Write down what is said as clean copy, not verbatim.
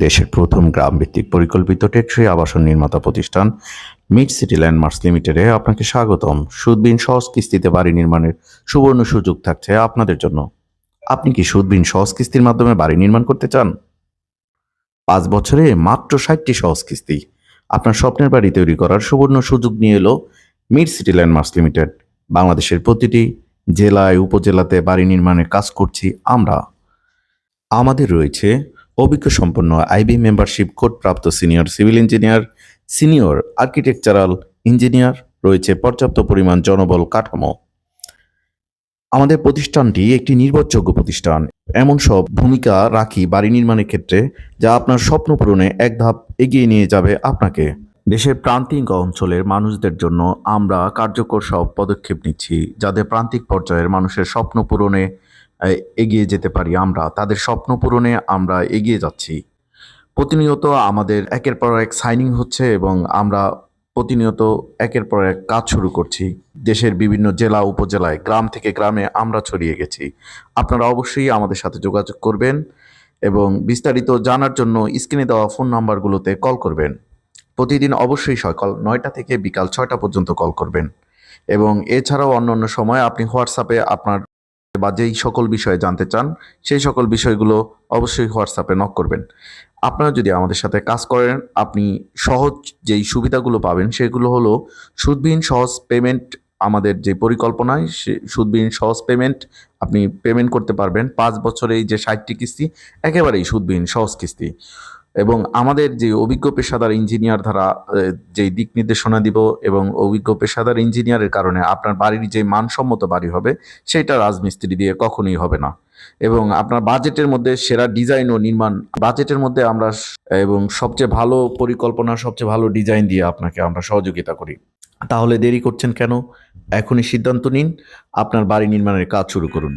দেশের প্রথম গ্রামভিত্তিক পরিকল্পিত টেকসই আবাসন নির্মাতা প্রতিষ্ঠান মিড সিটি ল্যান্ডমার্কস লিমিটেডে আপনাকে স্বাগতম। সুদবিহীন সহজ কিস্তিতে বাড়ি নির্মাণের সুবর্ণ সুযোগ থাকছে আপনাদের জন্য। আপনি কি সুদবিহীন সহজ কিস্তির মাধ্যমে বাড়ি নির্মাণ করতে চান? 5 বছরে মাত্র 60টি সহজ কিস্তি। আপনার স্বপ্নের বাড়ি তৈরি করার সুবর্ণ সুযোগ নিয়ে এলো মিড সিটি ল্যান্ডমার্কস লিমিটেড। বাংলাদেশের প্রতিটি জেলায় উপজেলাতে বাড়ি নির্মাণের কাজ করছি আমরা। আমাদের রয়েছে অভিজ্ঞ সম্পন্ন আইবি মেম্বারশিপ কোডপ্রাপ্ত senior civil engineer, senior architectural engineer, রয়েছে পর্যাপ্ত পরিমাণ জনবল কাঠামো। আমাদের প্রতিষ্ঠানটি একটি নির্ভরযোগ্য প্রতিষ্ঠান। এমন সব ভূমিকা রাখি বাড়ি নির্মাণের ক্ষেত্রে যা আপনার স্বপ্ন পূরণে এক ধাপ এগিয়ে নিয়ে যাবে আপনাকে। দেশের প্রান্তিক অঞ্চলের মানুষদের জন্য আমরা কার্যকর সব পদক্ষেপ নিচ্ছি, যাদের প্রান্তিক পর্যায়ের মানুষের স্বপ্ন পূরণে এগিয়ে যেতে পারি। আমরা তাদের স্বপ্ন পূরণে আমরা এগিয়ে যাচ্ছি। প্রতিনিয়ত আমাদের একের পর এক সাইনিং হচ্ছে এবং আমরা প্রতিনিয়ত একের পর এক কাজ শুরু করছি। দেশের বিভিন্ন জেলা উপজেলায়, গ্রাম থেকে গ্রামে আমরা ছড়িয়ে গেছি। আপনারা অবশ্যই আমাদের সাথে যোগাযোগ করবেন এবং বিস্তারিত জানার জন্য স্ক্রিনে দেওয়া ফোন নাম্বারগুলোতে কল করবেন। প্রতিদিন অবশ্যই সকাল 9টা থেকে বিকাল 6টা পর্যন্ত কল করবেন এবং এছাড়াও অন্যান্য সময় আপনি হোয়াটসঅ্যাপে আপনার বা যেই সকল বিষয়ে জানতে চান সেই সকল বিষয়গুলো অবশ্যই হোয়াটসঅ্যাপে নক করবেন। আপনারা যদি আমাদের সাথে কাজ করেন, আপনি সহজ যেই সুবিধাগুলো পাবেন সেগুলো হলো সুদবিহীন সহজ পেমেন্ট। আমাদের যে পরিকল্পনায় সে সুদবিহীন সহজ পেমেন্ট আপনি পেমেন্ট করতে পারবেন। 5 বছরে এই যে 60টি কিস্তি একেবারেই সুদবিহীন সহজ কিস্তি। এবং আমাদের যে অভিজ্ঞ পেশাদার ইঞ্জিনিয়ার দ্বারা যেই দিক নির্দেশনা দিব এবং অভিজ্ঞ পেশাদার ইঞ্জিনিয়ারের কারণে আপনার বাড়ির যে মানসম্মত বাড়ি হবে সেটা রাজমিস্ত্রি দিয়ে কখনোই হবে না। এবং আপনার বাজেটের মধ্যে সেরা ডিজাইন ও নির্মাণ বাজেটের মধ্যে আমরা এবং সবচেয়ে ভালো পরিকল্পনা, সবচেয়ে ভালো ডিজাইন দিয়ে আপনাকে আমরা সহযোগিতা করি। তাহলে দেরি করছেন কেন? এখনই সিদ্ধান্ত নিন, আপনার বাড়ি নির্মাণের কাজ শুরু করুন।